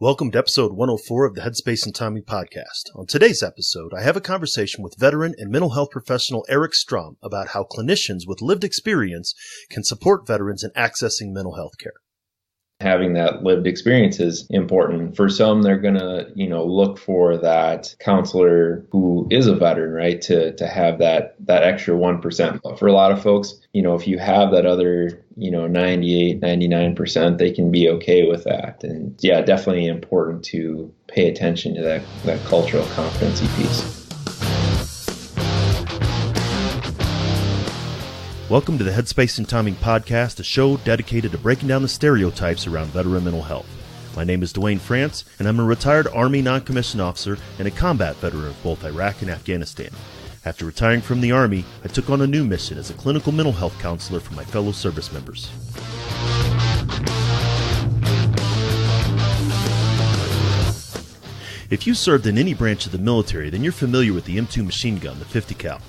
Welcome to episode 104 of the Headspace and Timing podcast. On today's episode, I have a conversation with veteran and mental health professional Eric Strom about how clinicians with lived experience can support veterans in accessing mental health care. Having that lived experience is important. For some, they're going to, look for that counselor who is a veteran, right? To have that extra 1%. But for a lot of folks, if you have that other, 98, 99%, they can be okay with that. And yeah, definitely important to pay attention to that cultural competency piece. Welcome to the Headspace and Timing podcast, a show dedicated to breaking down the stereotypes around veteran mental health. My name is Dwayne France, and I'm a retired Army non-commissioned officer and a combat veteran of both Iraq and Afghanistan. After retiring from the Army, I took on a new mission as a clinical mental health counselor for my fellow service members. If you served in any branch of the military, then you're familiar with the M2 machine gun, the 50 cal.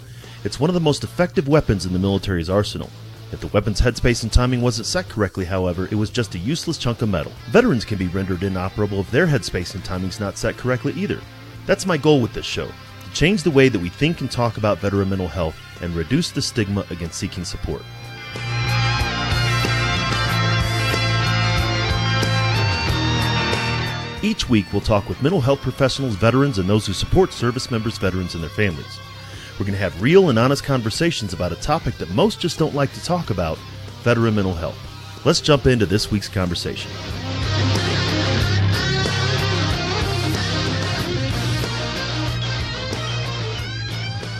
It's one of the most effective weapons in the military's arsenal. If the weapon's headspace and timing wasn't set correctly, however, it was just a useless chunk of metal. Veterans can be rendered inoperable if their headspace and timing's not set correctly either. That's my goal with this show, to change the way that we think and talk about veteran mental health and reduce the stigma against seeking support. Each week, we'll talk with mental health professionals, veterans, and those who support service members, veterans, and their families. We're going to have real and honest conversations about a topic that most just don't like to talk about, veteran mental health. Let's jump into this week's conversation.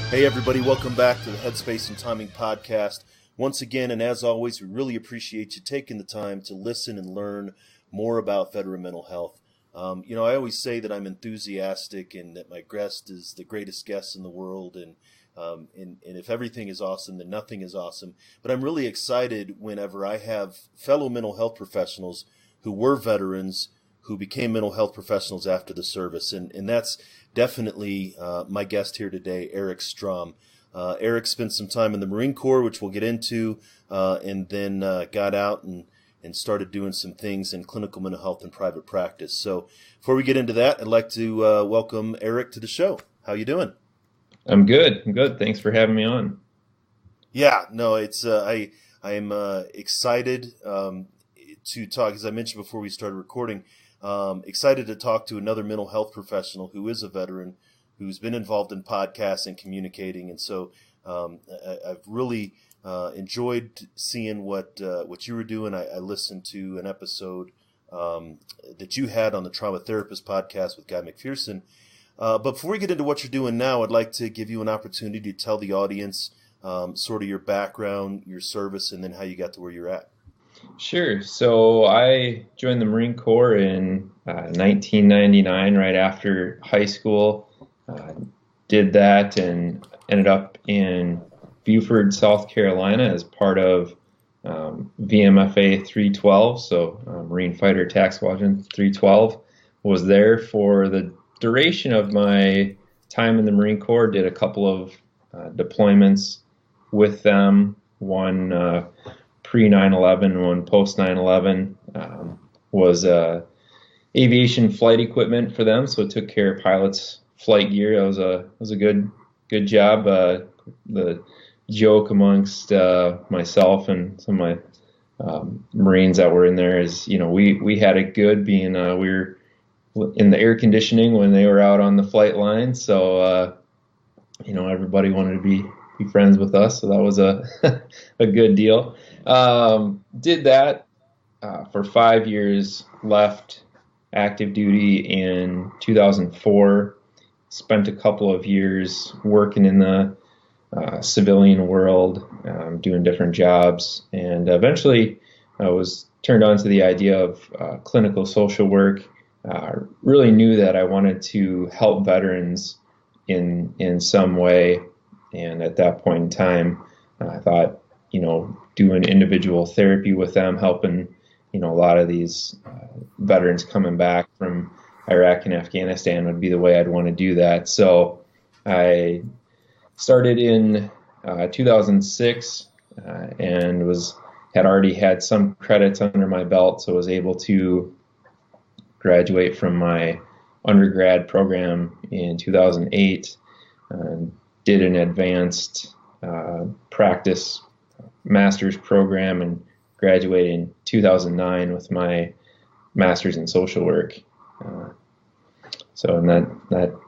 Hey everybody, welcome back to the Headspace and Timing podcast. Once again, and as always, we really appreciate you taking the time to listen and learn more about veteran mental health. I always say that I'm enthusiastic and that my guest is the greatest guest in the world, and if everything is awesome, then nothing is awesome. But I'm really excited whenever I have fellow mental health professionals who were veterans who became mental health professionals after the service, and that's definitely my guest here today, Eric Strom. Eric spent some time in the Marine Corps, which we'll get into, and then got out and started doing some things in clinical mental health and private practice. So before we get into that, I'd like to welcome Eric to the show. How you doing? I'm good. Thanks for having me on. Yeah, no, it's I am excited to talk, as I mentioned before we started recording, excited to talk to another mental health professional who is a veteran, who's been involved in podcasts and communicating. And so I've really enjoyed seeing what you were doing. I listened to an episode that you had on the Trauma Therapist podcast with Guy McPherson. But before we get into what you're doing now, I'd like to give you an opportunity to tell the audience sort of your background, your service, and then how you got to where you're at. Sure. So I joined the Marine Corps in 1999, right after high school. Did that and ended up in Beaufort, South Carolina as part of VMFA 312, so Marine Fighter Attack Squadron 312. Was there for the duration of my time in the Marine Corps, did a couple of deployments with them, one pre 9/11, one post 9/11, was aviation flight equipment for them, so it took care of pilots' flight gear. It was a good job. The joke amongst myself and some of my Marines that were in there is, we had it good being we were in the air conditioning when they were out on the flight line, so everybody wanted to be friends with us, so that was a a good deal. Did that for 5 years, left active duty in 2004, spent a couple of years working in the civilian world, doing different jobs, and eventually I was turned on to the idea of clinical social work. Really knew that I wanted to help veterans in some way, and at that point in time, I thought, doing individual therapy with them, helping, a lot of these veterans coming back from Iraq and Afghanistan would be the way I'd want to do that. So I started in 2006 and had already had some credits under my belt, so was able to graduate from my undergrad program in 2008. Did an advanced practice master's program and graduated in 2009 with my master's in social work. And that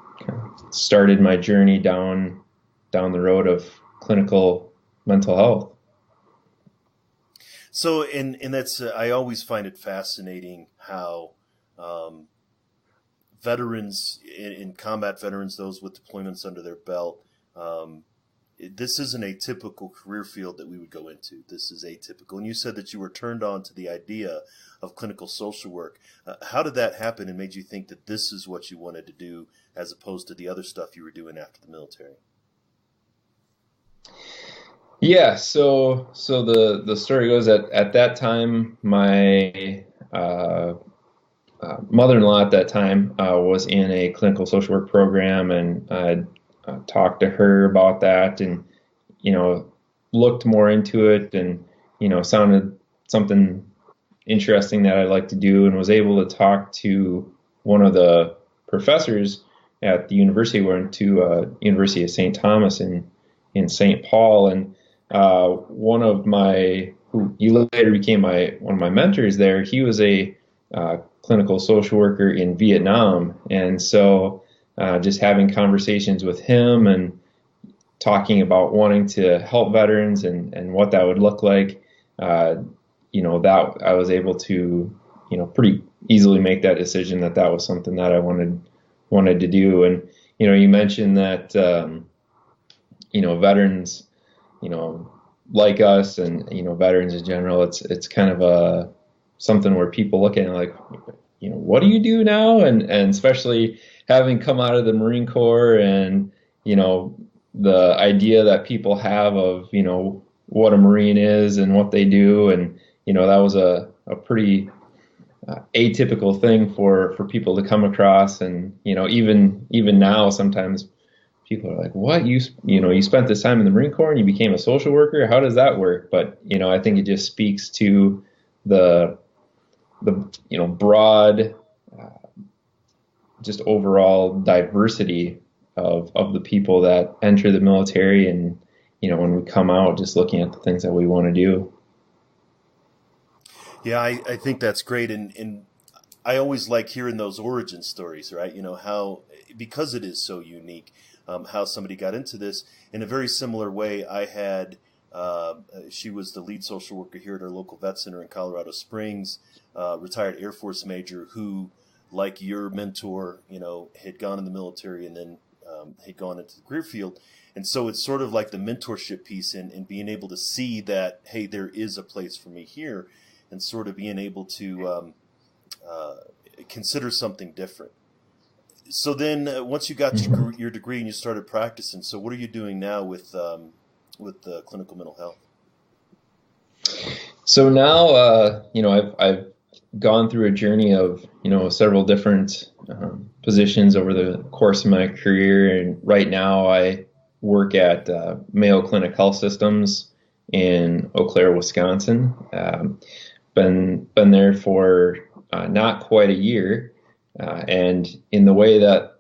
started my journey down the road of clinical mental health. So, and that's I always find it fascinating how veterans, in combat veterans, those with deployments under their belt, this isn't a typical career field that we would go into. This is atypical. And you said that you were turned on to the idea of clinical social work. How did that happen and made you think that this is what you wanted to do as opposed to the other stuff you were doing after the military? Yeah, so the story goes at that time, my mother-in-law at that time was in a clinical social work program, and I talked to her about that, and looked more into it, and sounded something interesting that I'd like to do, and was able to talk to one of the professors at the university. We went to University of St. Thomas in St. Paul, and one of who he later became one of my mentors there. He was a clinical social worker in Vietnam, and so just having conversations with him and talking about wanting to help veterans and what that would look like, that I was able to pretty easily make that decision that was something that I wanted to do. And you mentioned that veterans, like us, and veterans in general, it's kind of something where people look at it like, what do you do now? And especially having come out of the Marine Corps, and the idea that people have of what a Marine is and what they do, and that was a pretty atypical thing for people to come across. And even now, sometimes people are like, what, you spent this time in the Marine Corps and you became a social worker? How does that work? But I think it just speaks to the broad just overall diversity of the people that enter the military, and when we come out, just looking at the things that we want to do. Yeah, I think that's great, and I always like hearing those origin stories, right? How, because it is so unique, how somebody got into this. In a very similar way, I had she was the lead social worker here at our local vet center in Colorado Springs, retired Air Force major who, like your mentor, had gone in the military and then had gone into the career field. And so it's sort of like the mentorship piece and being able to see that, hey, there is a place for me here, and sort of being able to consider something different. So then once you got your degree and you started practicing, so what are you doing now with clinical mental health? So now, I've gone through a journey of, several different positions over the course of my career. And right now I work at Mayo Clinic Health Systems in Eau Claire, Wisconsin. Been there for not quite a year. And in the way that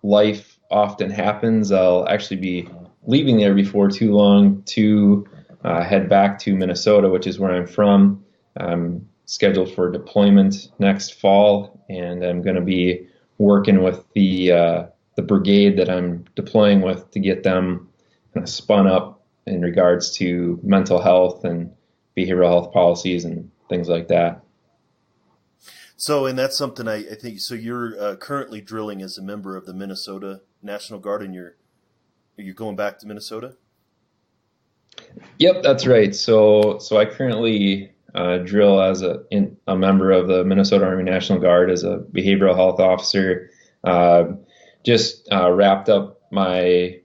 life often happens, I'll actually be leaving there before too long to head back to Minnesota, which is where I'm from. I'm scheduled for deployment next fall, and I'm going to be working with the brigade that I'm deploying with to get them kind of spun up in regards to mental health and behavioral health policies and things like that. So, and that's something I think, so you're currently drilling as a member of the Minnesota National Guard, and are you going back to Minnesota? Yep, that's right. So I currently drill as a member of the Minnesota Army National Guard as a behavioral health officer. Just wrapped up my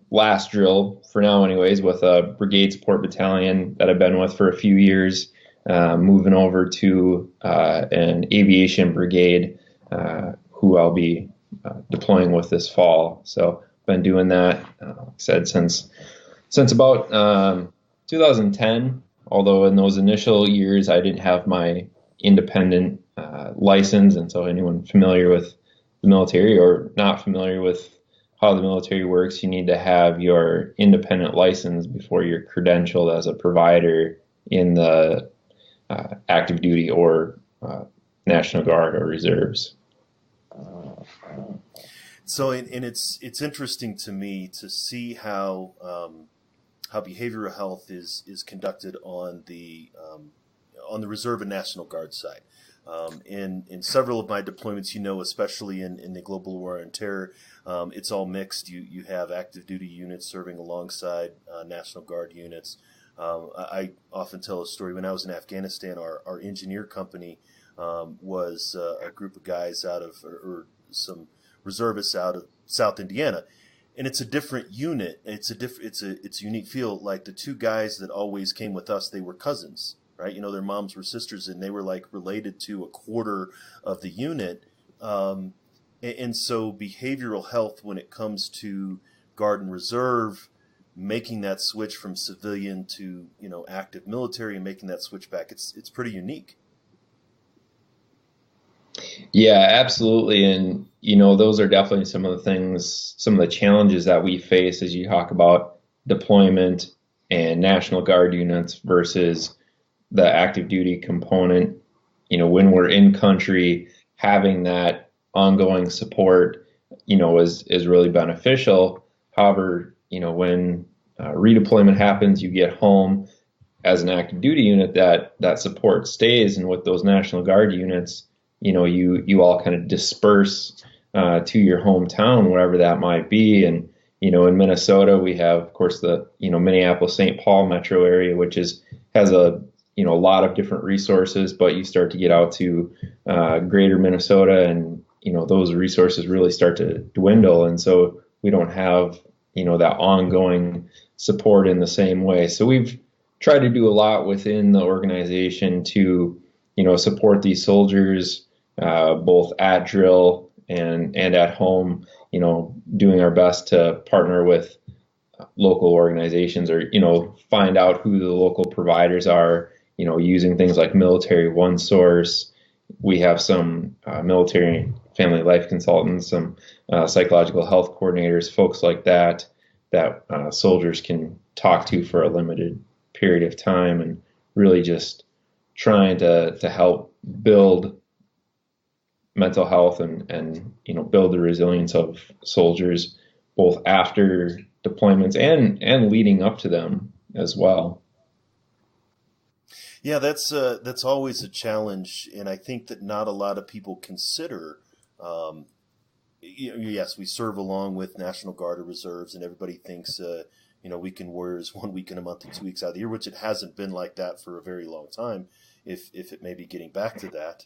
last drill, for now anyways, with a brigade support battalion that I've been with for a few years, moving over to an aviation brigade who I'll be deploying with this fall. So I've been doing that, like I said, since about 2010, although in those initial years I didn't have my independent license. And so anyone familiar with the military or not familiar with how the military works, you need to have your independent license before you're credentialed as a provider in the active duty or National Guard or reserves. So, and it's interesting to me to see how behavioral health is conducted on the Reserve and National Guard side. In several of my deployments, especially in the global war on terror, it's all mixed. You have active duty units serving alongside National Guard units. I often tell a story. When I was in Afghanistan, our engineer company was a group of guys or some reservists out of South Indiana, and it's a different unit. It's a unique feel. Like the two guys that always came with us, they were cousins, right? Their moms were sisters, and they were like related to a quarter of the unit. And so behavioral health, when it comes to Guard and Reserve, making that switch from civilian to active military and making that switch back, it's pretty unique. Yeah, absolutely. And, those are definitely some of the challenges that we face as you talk about deployment and National Guard units versus the active duty component. When we're in country, having that ongoing support, is really beneficial. However, when redeployment happens, you get home as an active duty unit, that support stays. And with those National Guard units, you all kind of disperse to your hometown, wherever that might be. And, in Minnesota, we have, of course, the, Minneapolis-St. Paul metro area, which has a lot of different resources, but you start to get out to greater Minnesota and, those resources really start to dwindle. And so we don't have, that ongoing support in the same way. So we've tried to do a lot within the organization to, support these soldiers, both at drill and at home, doing our best to partner with local organizations or, find out who the local providers are, using things like Military One Source. We have some military family life consultants, some psychological health coordinators, folks like that soldiers can talk to for a limited period of time, and really just trying to help build mental health and build the resilience of soldiers both after deployments and leading up to them as well. Yeah, that's always a challenge, and I think that not a lot of people consider. Yes, we serve along with National Guard or reserves, and everybody thinks weekend warriors 1 week in a month and 2 weeks out of the year, which it hasn't been like that for a very long time. If it may be getting back to that,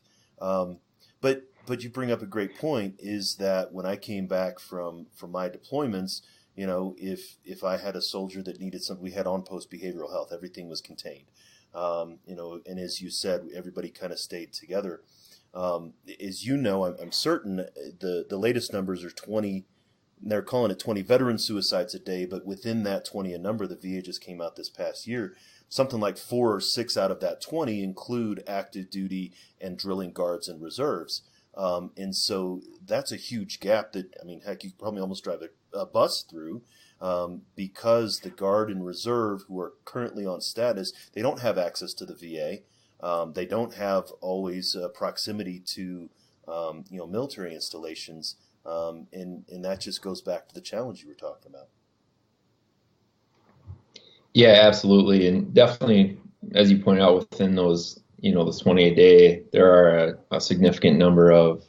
but you bring up a great point. Is that when I came back from my deployments, if I had a soldier that needed something, we had on-post behavioral health. Everything was contained. And as you said, everybody kind of stayed together. As I'm certain the latest numbers are 20. They're calling it 20 veteran suicides a day, but within that 20 a number, the VA just came out this past year. Something like 4 or 6 out of that 20 include active duty and drilling guards and reserves. And so that's a huge gap that, heck, you could probably almost drive a bus through. Because the Guard and Reserve who are currently on status, they don't have access to the VA. They don't have always proximity to, military installations. And that just goes back to the challenge you were talking about. Yeah, absolutely. And definitely, as you pointed out, within those, the 20 a day, there are a significant number of,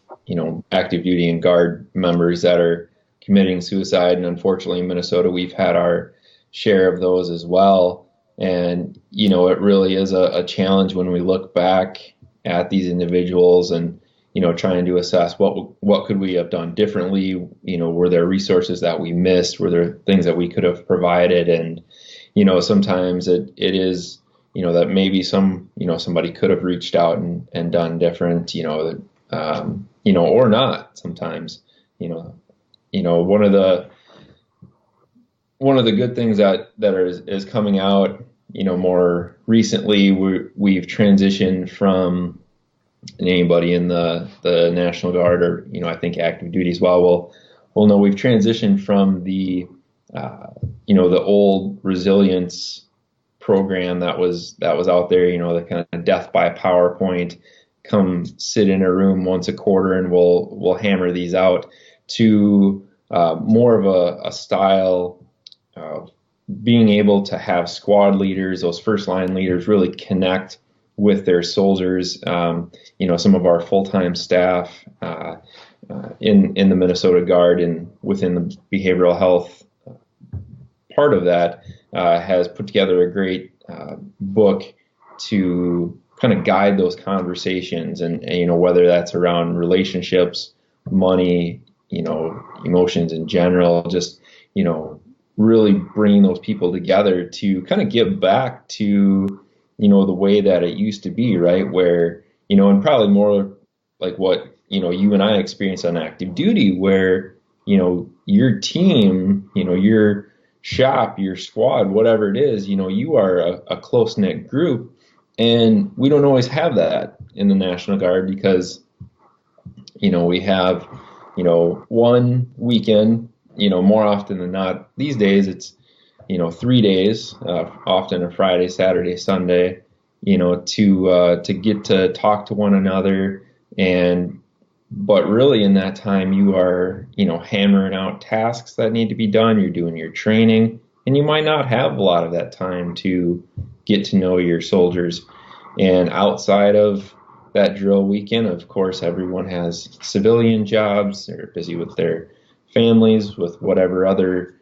active duty and Guard members that are committing suicide. And unfortunately, in Minnesota, we've had our share of those as well. And, it really is a challenge when we look back at these individuals and, trying to assess what could we have done differently? Were there resources that we missed? Were there things that we could have provided? And, sometimes it is, that maybe somebody could have reached out and done different, or not sometimes, one of the good things that is coming out, more recently, we've transitioned from and anybody in the National Guard or, I think active duty as well will know we've transitioned from the the old resilience program that was out there, the kind of death by PowerPoint, come sit in a room once a quarter and we'll hammer these out, to more of a style of being able to have squad leaders, those first line leaders, really connect with their soldiers. Some of our full-time staff in the Minnesota Guard and within the behavioral health part of that has put together a great book to kind of guide those conversations, and whether that's around relationships, money, emotions in general, just really bringing those people together to kind of give back to the way that it used to be, right? Where and probably more like what you and I experienced on active duty, where your team, your shop, your squad, whatever it is, you are a close-knit group. And we don't always have that in the National Guard because, we have, one weekend, more often than not these days, it's, 3 days, often a Friday, Saturday, Sunday, to get to talk to one another. But really in that time you are, hammering out tasks that need to be done. You're doing your training, and you might not have a lot of that time to get to know your soldiers. And outside of that drill weekend, of course, everyone has civilian jobs. They're busy with their families, with whatever other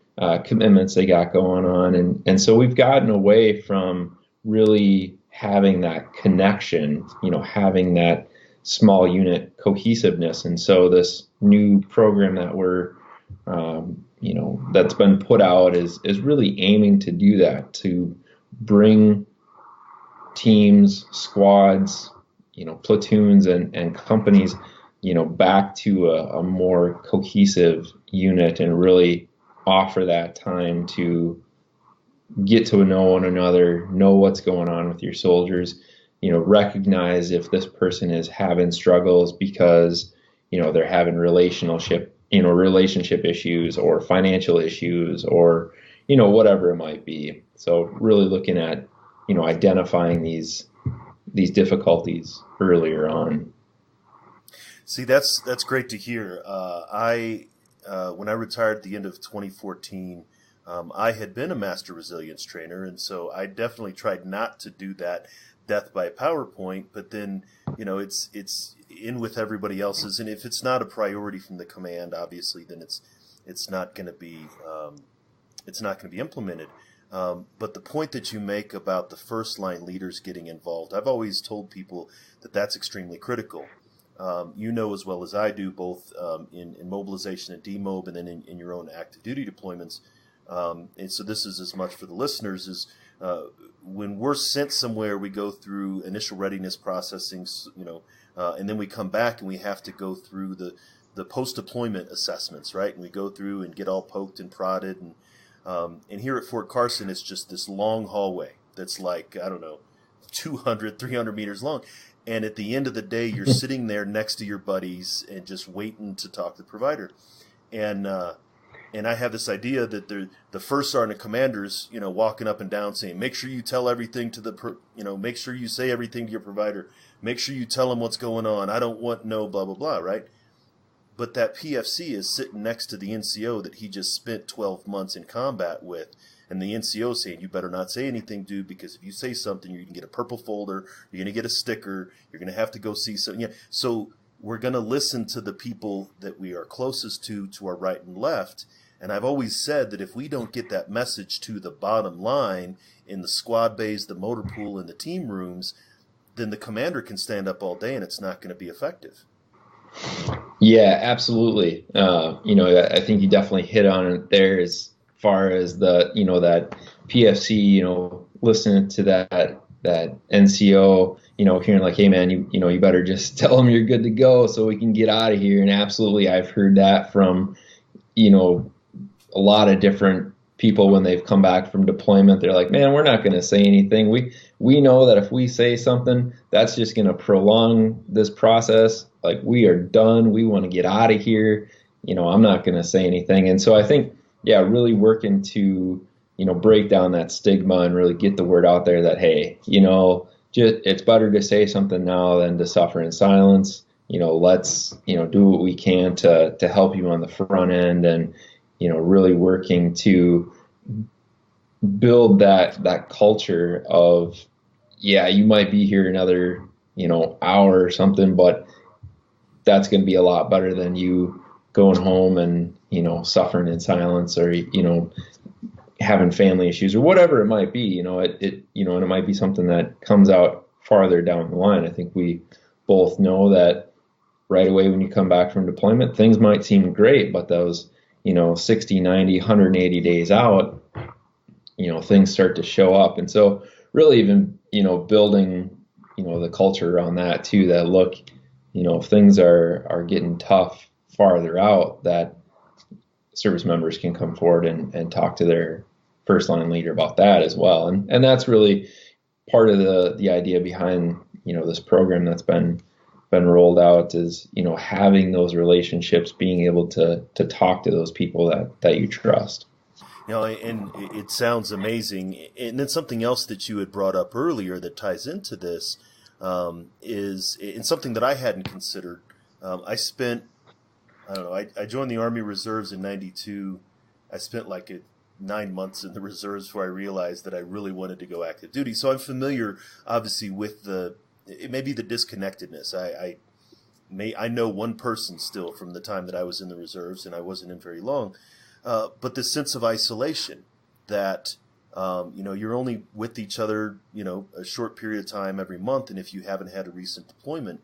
commitments they got going on. And so we've gotten away from really having that connection, having that small unit cohesiveness. And so this new program that we're, that's been put out is really aiming to do that, to bring teams, squads, platoons and companies, back to a more cohesive unit, and really offer that time to get to know one another, know what's going on with your soldiers, recognize if this person is having struggles because, they're having relationship issues or financial issues or, whatever it might be. So really looking at, identifying these difficulties earlier on. See, that's great to hear. When I retired at the end of 2014, I had been a master resilience trainer, and so I definitely tried not to do that death by PowerPoint. But then, it's in with everybody else's, and if it's not a priority from the command, obviously, then it's not going to be implemented. But the point that you make about the first line leaders getting involved, I've always told people that that's extremely critical. As well as I do, both in mobilization and demob, and then in your own active duty deployments. And so this is as much for the listeners as when we're sent somewhere, we go through initial readiness processing, and then we come back and we have to go through the post-deployment assessments, right? And we go through and get all poked and prodded. And here at Fort Carson, it's just this long hallway that's like, 200, 300 meters long. And at the end of the day, you're sitting there next to your buddies and just waiting to talk to the provider. And I have this idea that the first sergeant commanders, walking up and down saying, make sure you tell everything to make sure you say everything to your provider. Make sure you tell them what's going on. I don't want no blah, blah, blah, right? But that PFC is sitting next to the NCO that he just spent 12 months in combat with. And the NCO saying, you better not say anything, dude, because if you say something, you're going to get a purple folder, you're going to get a sticker, you're going to have to go see something. Yeah. So we're going to listen to the people that we are closest to our right and left. And I've always said that if we don't get that message to the bottom line in the squad bays, the motor pool, and the team rooms, then the commander can stand up all day and it's not going to be effective. Yeah, absolutely. I think you definitely hit on it there as far as the, that PFC, listening to that NCO, hearing like, hey man, you better just tell them you're good to go so we can get out of here. And absolutely, I've heard that from, a lot of different people when they've come back from deployment, they're like, man, we're not going to say anything. We know that if we say something, that's just going to prolong this process. Like, we are done. We want to get out of here. I'm not going to say anything. And so I think, yeah, really working to, break down that stigma and really get the word out there that, hey, just, it's better to say something now than to suffer in silence. Let's, do what we can to help you on the front end, and, really working to build that culture of, yeah, you might be here another, hour or something, but that's going to be a lot better than you going home and, suffering in silence, or, having family issues or whatever it might be. And it might be something that comes out farther down the line. I think we both know that right away when you come back from deployment, things might seem great, but those, 60, 90, 180 days out, things start to show up. And so really even, building, the culture around that too, that look, if things are getting tough farther out, that service members can come forward and talk to their first line leader about that as well. And that's really part of the idea behind, this program that's been rolled out, is, having those relationships, being able to talk to those people that you trust. And it sounds amazing. And then something else that you had brought up earlier that ties into this is something that I hadn't considered. I joined the Army Reserves in '92. I spent 9 months in the reserves before I realized that I really wanted to go active duty. So I'm familiar, obviously, with maybe the disconnectedness. I know one person still from the time that I was in the reserves, and I wasn't in very long. But this sense of isolation that, you're only with each other, a short period of time every month. And if you haven't had a recent deployment,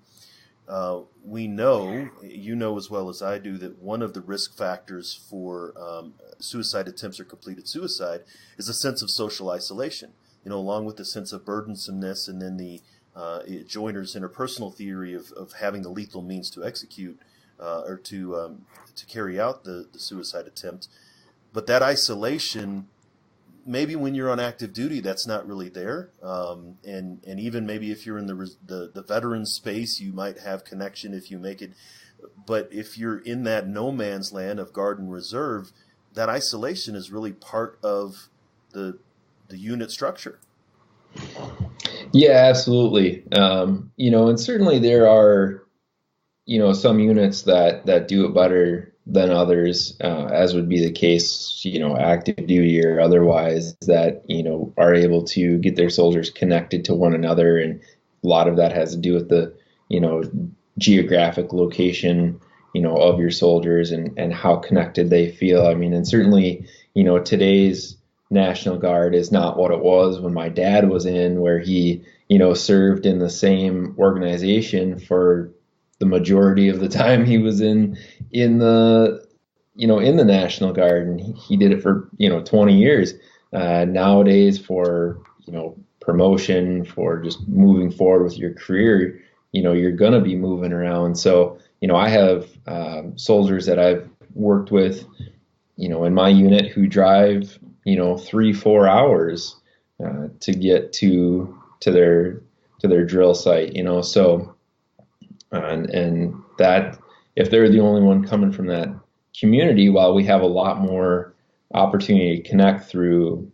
we know, as well as I do, that one of the risk factors for suicide attempts or completed suicide is a sense of social isolation, along with the sense of burdensomeness, and then the Joiner's interpersonal theory of having the lethal means to execute or to carry out the suicide attempt. But that isolation, maybe when you're on active duty, that's not really there. And even maybe if you're in the veteran space, you might have connection if you make it. But if you're in that no man's land of Guard and Reserve, that isolation is really part of the unit structure. Yeah, absolutely. And certainly there are, some units that do it better than others, as would be the case, active duty or otherwise, that, are able to get their soldiers connected to one another. And a lot of that has to do with the, geographic location, of your soldiers and how connected they feel. I mean, and certainly, today's National Guard is not what it was when my dad was in, where he, served in the same organization for the majority of the time he was in the National Guard, and he did it for 20 years. Nowadays, for promotion, for just moving forward with your career, you're gonna be moving around. So I have soldiers that I've worked with, in my unit, who drive 3-4 hours to get to their drill site. So. And that, if they're the only one coming from that community, while we have a lot more opportunity to connect through,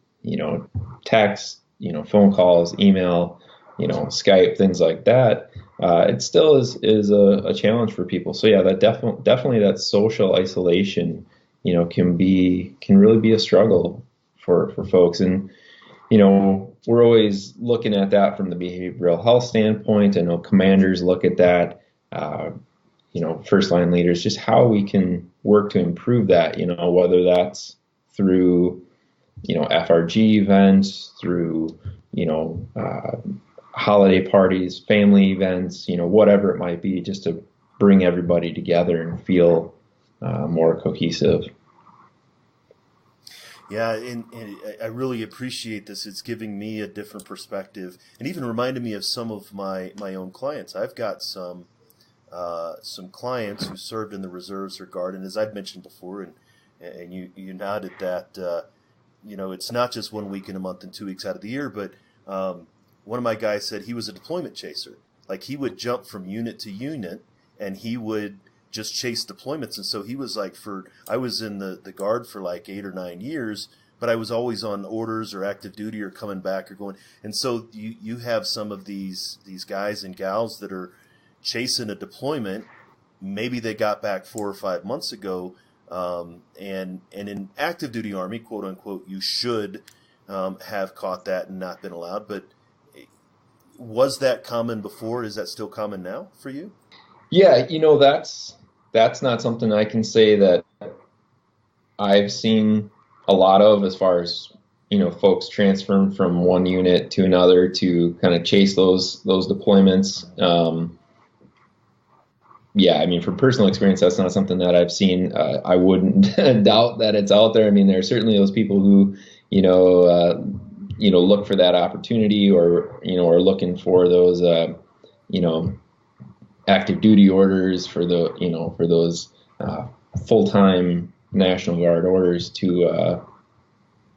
text, phone calls, email, Skype, things like that, it still is a challenge for people. So yeah, that definitely that social isolation, can really be a struggle for folks. And, we're always looking at that from the behavioral health standpoint. I know commanders look at that. First line leaders, just how we can work to improve that, whether that's through, FRG events, through, holiday parties, family events, whatever it might be, just to bring everybody together and feel more cohesive. Yeah, and I really appreciate this. It's giving me a different perspective, and even reminded me of some of my own clients. I've got some clients who served in the reserves or Guard, and as I've mentioned before, and you nodded that it's not just 1 week in a month and 2 weeks out of the year, but one of my guys said he was a deployment chaser. Like he would jump from unit to unit and he would just chase deployments. And so he was like, I was in the Guard for like 8 or 9 years, but I was always on orders or active duty or coming back or going. And so you have some of these guys and gals that are chasing a deployment. Maybe they got back 4 or 5 months ago. And in active duty Army, quote unquote, you should have caught that and not been allowed. But was that common before? Is that still common now for you? Yeah, that's not something I can say that I've seen a lot of, as far as, folks transferring from one unit to another to kind of chase those deployments. Yeah, I mean, from personal experience, that's not something that I've seen. I wouldn't doubt that it's out there. I mean, there are certainly those people who, look for that opportunity, or, are looking for those, active duty orders for those full-time National Guard orders to,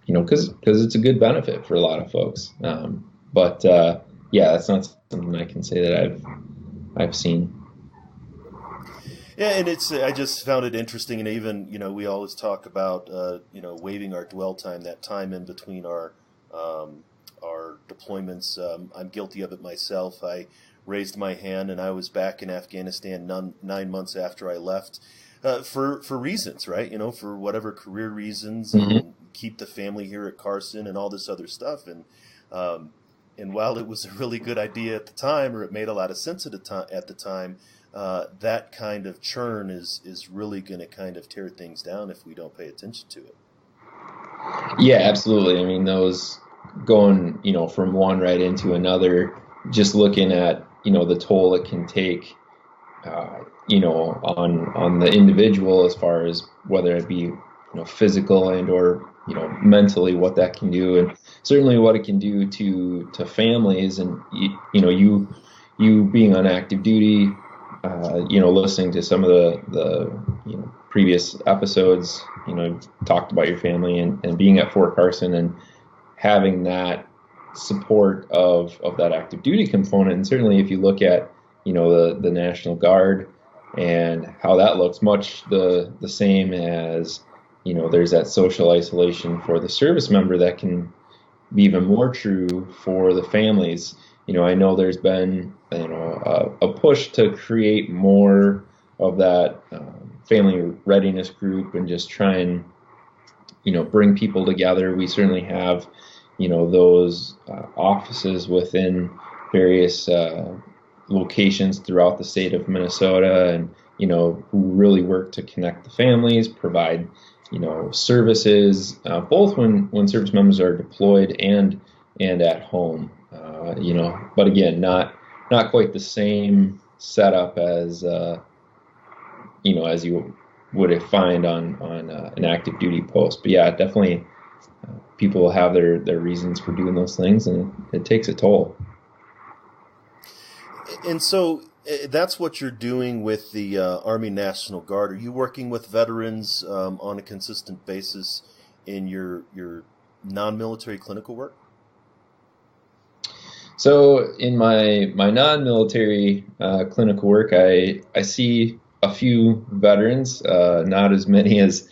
because it's a good benefit for a lot of folks. But yeah, that's not something I can say that I've seen. Yeah, and I just found it interesting, and even, we always talk about, waiving our dwell time, that time in between our deployments. I'm guilty of it myself. I raised my hand, and I was back in Afghanistan 9 months after I left, for reasons, right? For whatever career reasons, Mm-hmm. and keep the family here at Carson and all this other stuff. And while it was a really good idea at the time, or it made a lot of sense at the time, that kind of churn is really going to kind of tear things down if we don't pay attention to it. Yeah, absolutely. I mean, those going, from one right into another, just looking at, the toll it can take, on the individual, as far as whether it be, physical and or, mentally, what that can do, and certainly what it can do to families. And, you being on active duty, listening to some of the previous episodes, talked about your family and being at Fort Carson and having that support of that active duty component. And certainly if you look at, the National Guard and how that looks, much the same as, there's that social isolation for the service member that can be even more true for the families. I know there's been, a push to create more of that family readiness group and just try and, bring people together. We certainly have, those offices within various locations throughout the state of Minnesota, and, who really work to connect the families, provide, services, both when service members are deployed and at home. But again, not quite the same setup as as you would find on an active duty post. But yeah, definitely, people have their reasons for doing those things, and it takes a toll. And so that's what you're doing with the Army National Guard. Are you working with veterans on a consistent basis in your non-military clinical work? So in my non-military clinical work, I see a few veterans, not as many as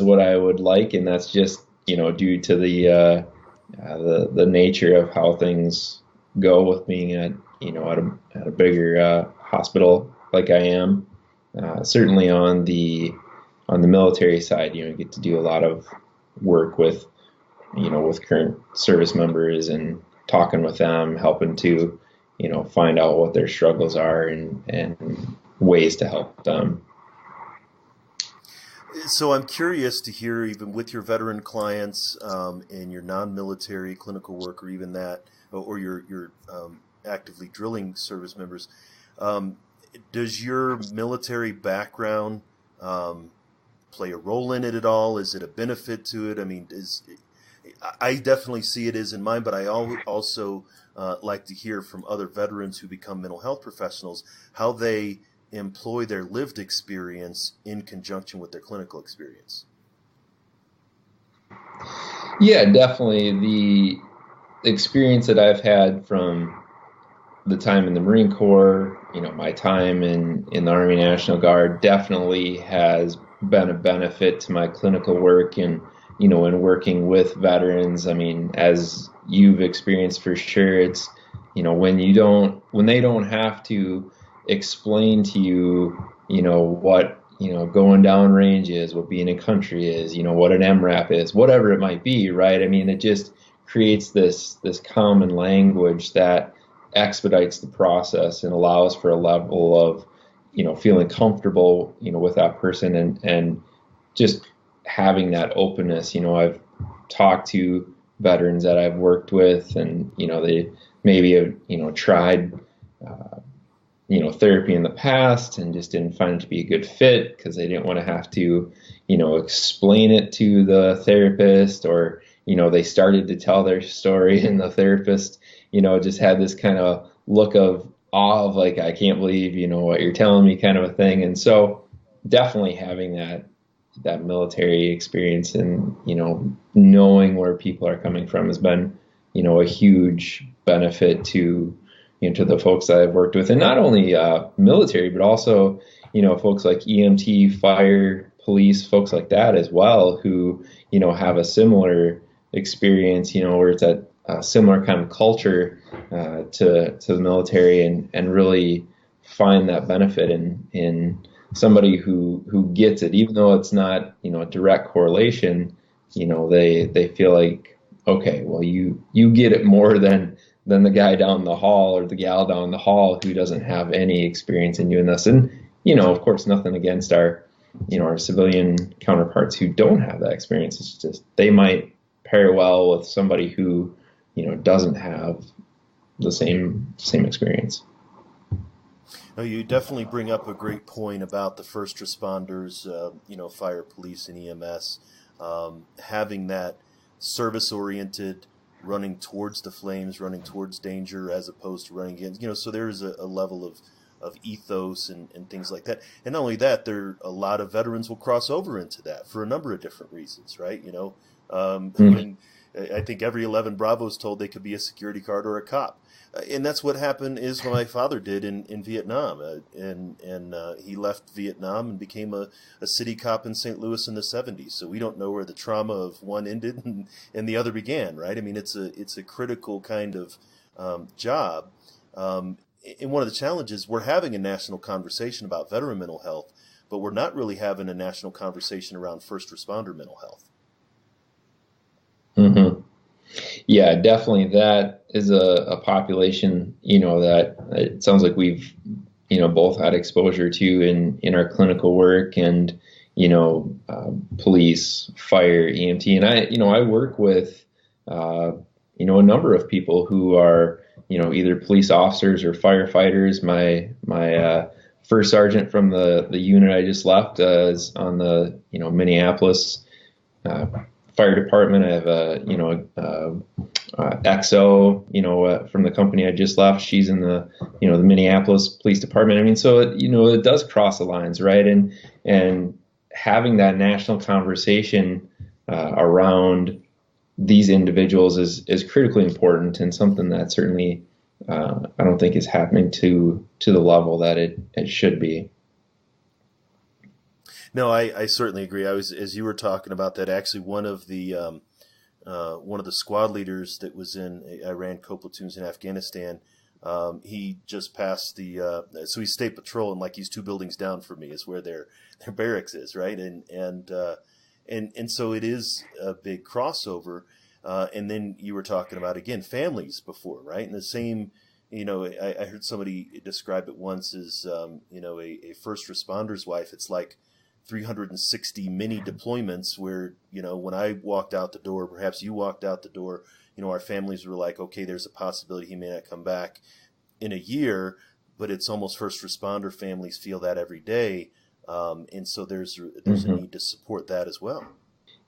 what I would like, and that's just due to the nature of how things go with being at a bigger hospital like I am. Certainly on the military side, you get to do a lot of work with with current service members and talking with them, helping to, find out what their struggles are and ways to help them. So I'm curious to hear, even with your veteran clients and your non-military clinical work, or even that, or your actively drilling service members, does your military background play a role in it at all? Is it a benefit to it? I mean, I definitely see it as in mine, but I also like to hear from other veterans who become mental health professionals how they employ their lived experience in conjunction with their clinical experience. Yeah, definitely. The experience that I've had from the time in the Marine Corps, my time in the Army National Guard definitely has been a benefit to my clinical work and, in working with veterans. I mean, as you've experienced for sure, it's, when they don't have to explain to you, what, going down range is, what being in country is, what an MRAP is, whatever it might be, right? I mean, it just creates this common language that expedites the process and allows for a level of, feeling comfortable, with that person and just having that openness. I've talked to veterans that I've worked with and, they maybe have, tried, therapy in the past and just didn't find it to be a good fit because they didn't want to have to, explain it to the therapist, or, they started to tell their story and the therapist, just had this kind of look of awe of like, I can't believe, what you're telling me, kind of a thing. And so definitely having that military experience and, knowing where people are coming from has been, a huge benefit to, to the folks that I've worked with, and not only military, but also, folks like EMT, fire, police, folks like that as well, who, have a similar experience, where it's a similar kind of culture to the military, and really find that benefit in somebody who gets it, even though it's not, a direct correlation. They feel like, okay, well, you get it more than the guy down the hall or the gal down the hall who doesn't have any experience in doing this. And, of course, nothing against our civilian counterparts who don't have that experience. It's just they might pair well with somebody who, doesn't have the same experience. No, you definitely bring up a great point about the first responders, fire, police, and EMS, having that service-oriented, running towards the flames, running towards danger, as opposed to running against, so there's a level of ethos and things like that. And not only that, a lot of veterans will cross over into that for a number of different reasons, right? And I think every 11 Bravo's told they could be a security guard or a cop. And that's what happened is what my father did in Vietnam. And he left Vietnam and became a city cop in St. Louis in the 70s. So we don't know where the trauma of one ended and the other began, right? I mean, it's a critical kind of job. And one of the challenges, we're having a national conversation about veteran mental health, but we're not really having a national conversation around first responder mental health. Mm-hmm. Yeah, definitely. That is a population, that it sounds like we've, both had exposure to in our clinical work, and, police, fire, EMT. And I work with, a number of people who are, either police officers or firefighters. My first sergeant from the unit I just left is on the, Minneapolis fire department. I have XO, from the company I just left. She's in the, the Minneapolis Police Department. I mean, so it does cross the lines, right? And having that national conversation around these individuals is critically important, and something that certainly I don't think is happening to the level that it should be. No, I certainly agree. As you were talking about that, actually one of the squad leaders that was I ran co-platoons in Afghanistan. He just passed so he's state patrol, and like he's 2 buildings down from me is where their barracks is, right? And so it is a big crossover. And then you were talking about, again, families before, right? And the same, I heard somebody describe it once as, a first responder's wife. It's like 360 mini deployments where, when I walked out the door, perhaps you walked out the door, our families were like, okay, there's a possibility he may not come back in a year, but it's almost first responder families feel that every day. And so there's Mm-hmm. a need to support that as well.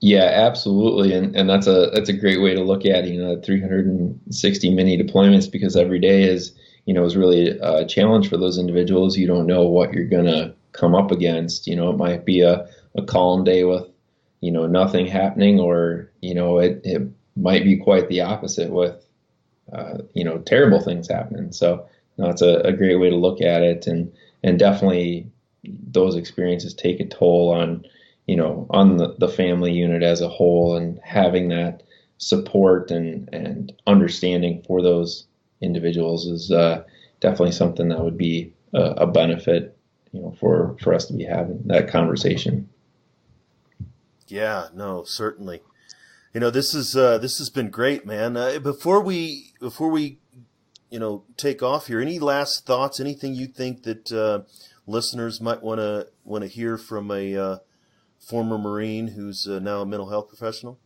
Yeah, absolutely. And that's a great way to look at, 360 mini deployments, because every day is really a challenge for those individuals. You don't know what you're going to come up against. It might be a calm day with, nothing happening, or, it might be quite the opposite with, terrible things happening. So, it's a great way to look at it, and definitely those experiences take a toll on, on the family unit as a whole, and having that support and understanding for those individuals is definitely something that would be a benefit, for us to be having that conversation. Yeah, no, certainly. This has been great, man. Before we take off here, any last thoughts? Anything you think that listeners might want to hear from a former Marine who's now a mental health professional?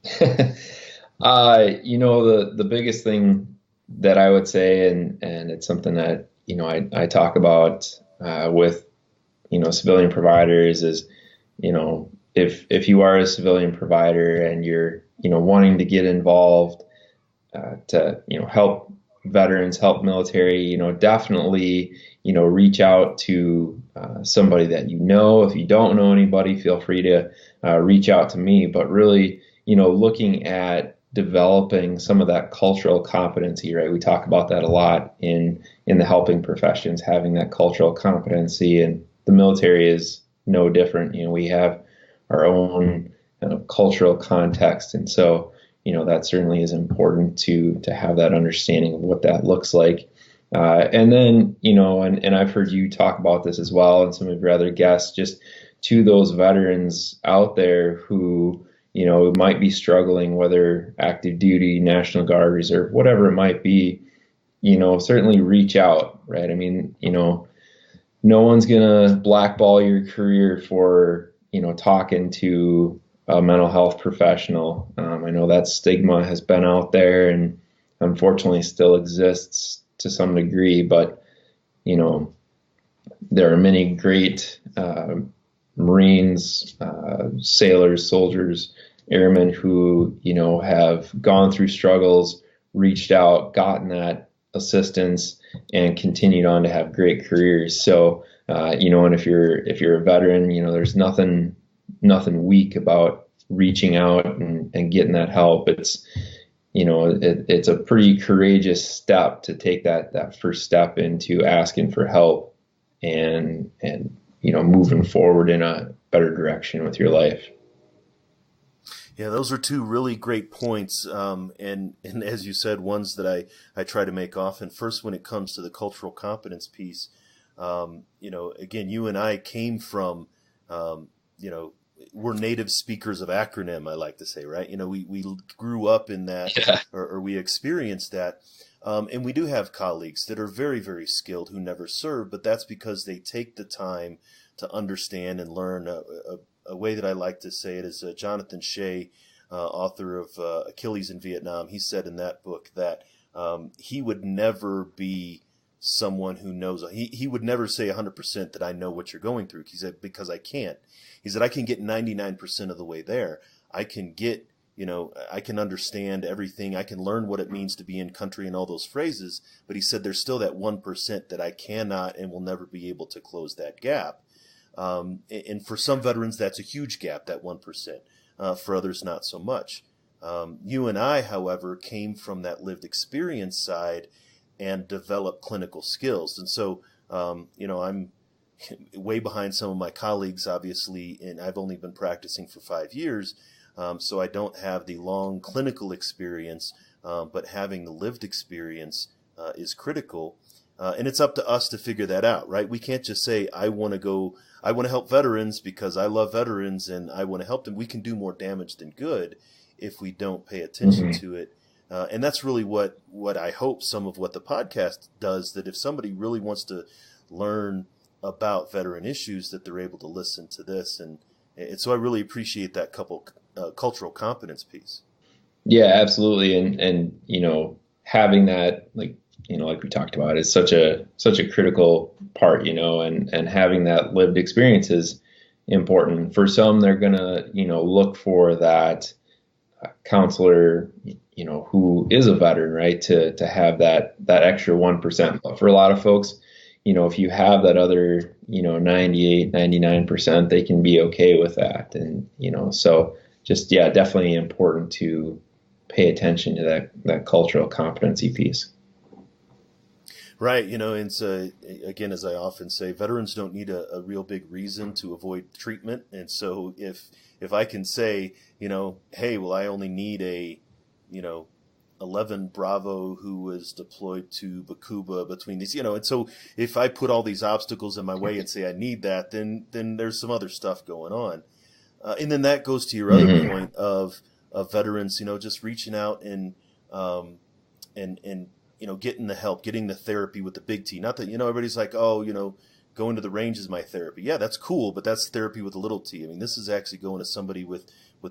The biggest thing that I would say, and it's something that, I talk about with, civilian providers is, if you are a civilian provider and you're, wanting to get involved to, help veterans, help military, definitely, reach out to somebody that you know. If you don't know anybody, feel free to reach out to me. But really, looking at developing some of that cultural competency, right? We talk about that a lot in the helping professions, having that cultural competency, and the military is no different. We have our own kind of cultural context, and so that certainly is important to have that understanding of what that looks like. And then and I've heard you talk about this as well, and some of your other guests, just to those veterans out there who might be struggling, whether active duty, National Guard, Reserve, whatever it might be, certainly reach out, right? I mean, no one's going to blackball your career for, talking to a mental health professional. I know that stigma has been out there and unfortunately still exists to some degree, but, there are many great Marines, sailors, soldiers, airmen who, have gone through struggles, reached out, gotten that assistance, and continued on to have great careers. So, and if you're a veteran, there's nothing weak about reaching out and getting that help. It's, it's a pretty courageous step to take that first step into asking for help and moving forward in a better direction with your life. Yeah, those are two really great points, and as you said, ones that I try to make often. First, when it comes to the cultural competence piece, again, you and I came from, we're native speakers of acronym, I like to say, right? We grew up in that, Yeah. or we experienced that. And we do have colleagues that are very, very skilled who never serve, but that's because they take the time to understand and learn. A way that I like to say it is Jonathan Shea, author of Achilles in Vietnam. He said in that book that he would never be someone who knows. He would never say 100% that I know what you're going through. He said, because I can't. He said, I can get 99% of the way there. I can get, I can understand everything. I can learn what it means to be in country and all those phrases. But he said, there's still that 1% that I cannot and will never be able to close that gap. And for some veterans, that's a huge gap, that 1%. For others, not so much. You and I, however, came from that lived experience side and developed clinical skills. And so, I'm way behind some of my colleagues, obviously, and I've only been practicing for 5 years. So I don't have the long clinical experience, but having the lived experience is critical. And it's up to us to figure that out, right? We can't just say, I want to help veterans because I love veterans and I want to help them. We can do more damage than good if we don't pay attention to it. And that's really what I hope some of what the podcast does, that if somebody really wants to learn about veteran issues, that they're able to listen to this. And so I really appreciate that cultural competence piece. Yeah, absolutely. And having that, like we talked about, is such a critical part, and having that lived experience is important. For some, they're going to, look for that counselor, who is a veteran, right? To have that extra 1%. But for a lot of folks, if you have that other, 98, 99%, they can be okay with that. And, so just, yeah, definitely important to pay attention to that cultural competency piece. Right. And so, again, as I often say, veterans don't need a real big reason to avoid treatment. And so if I can say, hey, well, I only need a, 11 Bravo who was deployed to Bakuba between these, and so if I put all these obstacles in my way and say I need that, then there's some other stuff going on. And then that goes to your other point of veterans, just reaching out and getting the help, getting the therapy with the big T. Not that, everybody's like, oh, going to the range is my therapy. Yeah, that's cool, but that's therapy with a little t. I mean, this is actually going to somebody with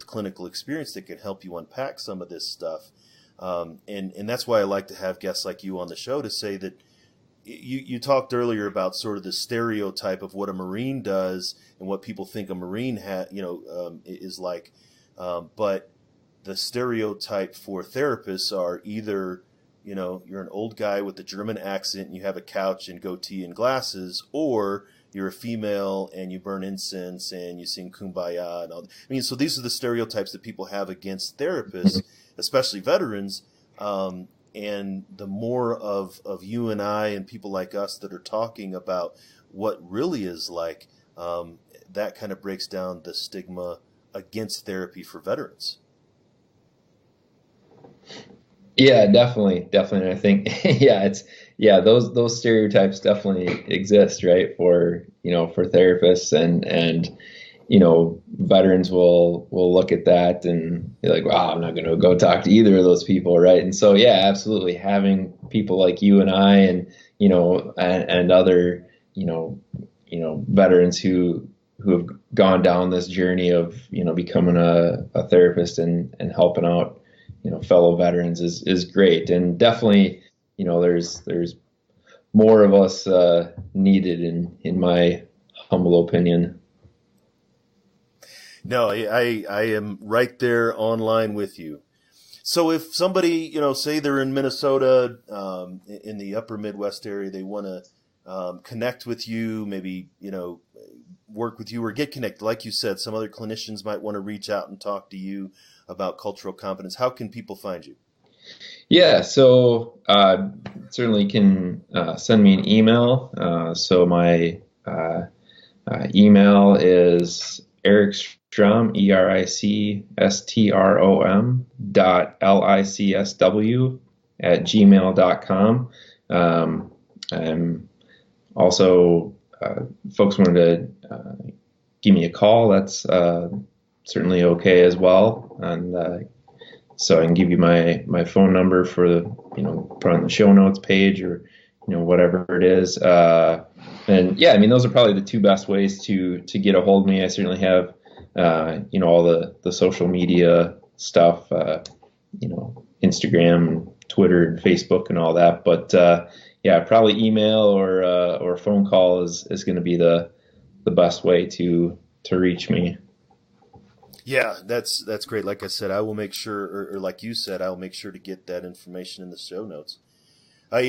clinical experience that can help you unpack some of this stuff. And that's why I like to have guests like you on the show to say that you talked earlier about sort of the stereotype of what a Marine does and what people think a Marine is like. But the stereotype for therapists are either, you're an old guy with a German accent and you have a couch and goatee and glasses, or you're a female and you burn incense and you sing Kumbaya and all. I mean, so these are the stereotypes that people have against therapists, especially veterans. And the more of you and I and people like us that are talking about what really is like, that kind of breaks down the stigma against therapy for veterans. Yeah, definitely. I think, those stereotypes definitely exist, right? For therapists and veterans will look at that and be like, wow, I'm not going to go talk to either of those people, right? And so, yeah, absolutely, having people like you and I and and other veterans who have gone down this journey of becoming a therapist and helping out fellow veterans is great. And definitely there's more of us needed in my humble opinion. No, I am right there online with you. So if somebody, say they're in Minnesota, in the upper Midwest area, they want to connect with you, maybe, work with you or get connected. Like you said, some other clinicians might want to reach out and talk to you about cultural competence. How can people find you? Yeah, so certainly can send me an email. So my email is Eric Strom, ERICSTROM .LICSW@gmail.com. I'm also, folks wanted to give me a call, that's certainly okay as well. And so I can give you my phone number for put on the show notes page or whatever it is. And yeah, I mean, those are probably the two best ways to get a hold of me. I certainly have all the social media stuff, Instagram, Twitter, and Facebook, and all that. But yeah, probably email or phone call is going to be the best way to reach me. Yeah, that's great. Like I said, I will make sure, or like you said, I'll make sure to get that information in the show notes. I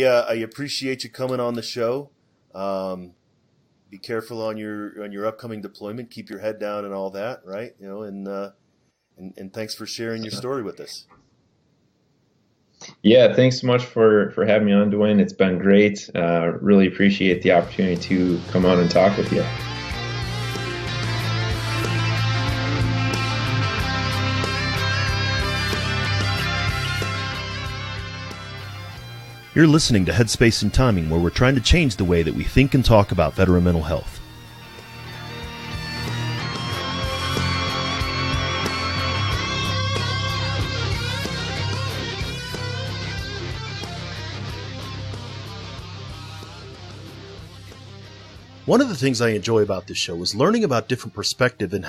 appreciate you coming on the show. Be careful on your upcoming deployment. Keep your head down and all that, right? And thanks for sharing your story with us. Yeah, thanks so much for having me on, Dwayne. It's been great. Really appreciate the opportunity to come on and talk with you. You're listening to Headspace and Timing, where we're trying to change the way that we think and talk about veteran mental health. One of the things I enjoy about this show is learning about different perspectives and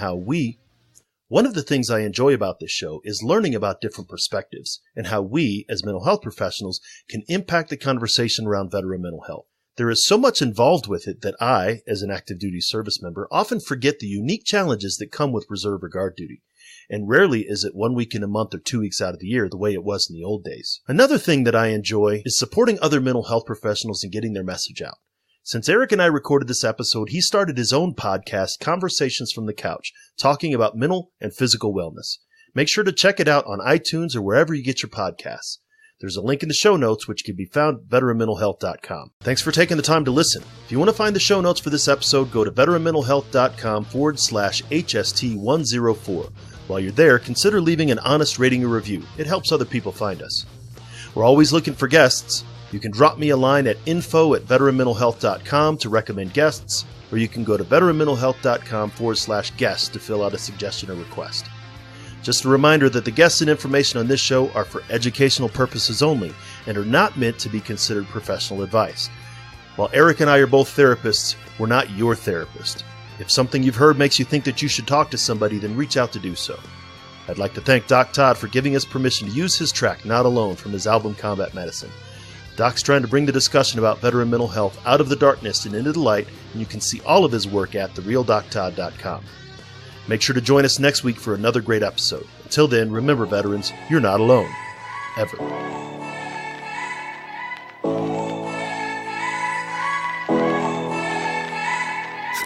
how we, as mental health professionals, can impact the conversation around veteran mental health. There is so much involved with it that I, as an active duty service member, often forget the unique challenges that come with reserve or guard duty. And rarely is it 1 week in a month or 2 weeks out of the year the way it was in the old days. Another thing that I enjoy is supporting other mental health professionals and getting their message out. Since Eric and I recorded this episode, he started his own podcast, Conversations from the Couch, talking about mental and physical wellness. Make sure to check it out on iTunes or wherever you get your podcasts. There's a link in the show notes, which can be found at veteranmentalhealth.com. Thanks for taking the time to listen. If you want to find the show notes for this episode, go to veteranmentalhealth.com/HST104. While you're there, consider leaving an honest rating or review. It helps other people find us. We're always looking for guests. You can drop me a line at info@veteranmentalhealth.com to recommend guests, or you can go to veteranmentalhealth.com/guests to fill out a suggestion or request. Just a reminder that the guests and information on this show are for educational purposes only and are not meant to be considered professional advice. While Eric and I are both therapists, we're not your therapist. If something you've heard makes you think that you should talk to somebody, then reach out to do so. I'd like to thank Doc Todd for giving us permission to use his track, Not Alone, from his album Combat Medicine. Doc's trying to bring the discussion about veteran mental health out of the darkness and into the light, and you can see all of his work at therealdoctodd.com. Make sure to join us next week for another great episode. Until then, remember, veterans, you're not alone. Ever.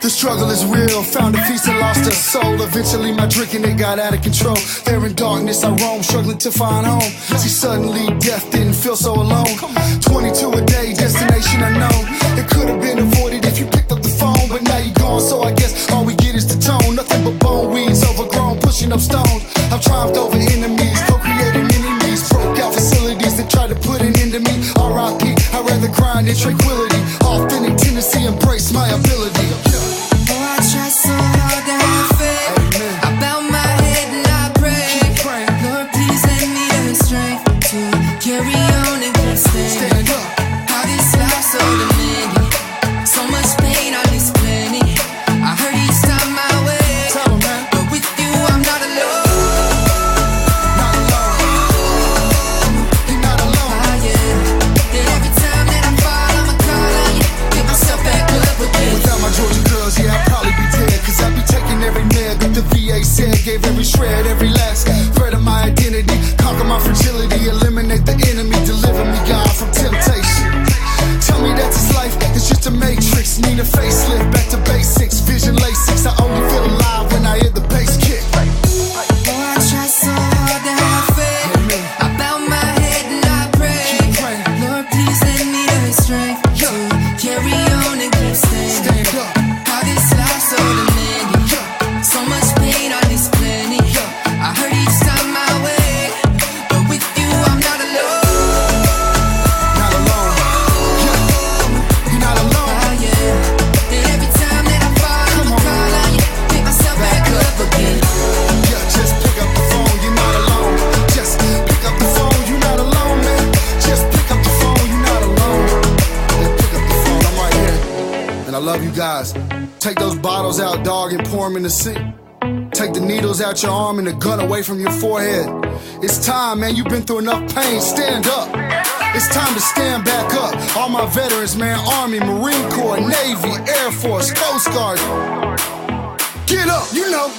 The struggle is real, found a piece and lost a soul. Eventually my drinking, it got out of control. There in darkness I roam, struggling to find home. See, suddenly death didn't feel so alone. 22 a day, destination unknown. It could have been avoided if you picked up the phone, but now you're gone, so I guess all we get is the tone. Nothing but bone weeds, overgrown, pushing up stones. I've triumphed over enemies, co-creating enemies. Broke out facilities that tried to put an end to me. R.I.P. I'd rather grind in tranquility. Authentic tendency, embrace my ability. I try so hard to have faith. I bow my head and I pray. Lord, please let me the strength to carry on and keep standing. How this life so demanding, so much pain on this planet. I heard each time my way, but with you I'm not alone. You're not alone. That every time that I fall, I'ma call on you, pick myself back up again. Without my Georgia girls, yeah, I'd probably be dead. Cause I'd be taking every neg that the VA said. Gave every shred, every last thread of my identity. Conquer my fragility, eliminate the enemy. Deliver me, God, from temptation. Tell me that this life is just a matrix. Need a facelift, back to basics. Vision Lasix, I only feel alive when I hear the bass kick. Oh, I try so hard to have faith. I bow my head and I pray. Lord, please let me the strength to carry on and keep standing. Stand up. How this life so demanding, so much pain on this planet. I heard each time my way, but with you I'm not alone. Not alone. You're not alone. And every time that I fall, I'ma call on you, pick myself back up again. Yeah, just pick up the phone, you're not alone. Just pick up the phone, you're not alone, man. Just pick up the phone, you're not alone. Yeah, pick up the phone, I'm right here. And I love you guys. Take those bottles out, dog, and pour them in the sink. Take the needles out your arm and the gun away from your forehead. It's time, man, you've been through enough pain, stand up. It's time to stand back up. All my veterans, man, Army, Marine Corps, Navy, Air Force, Coast Guard. Get up, you know.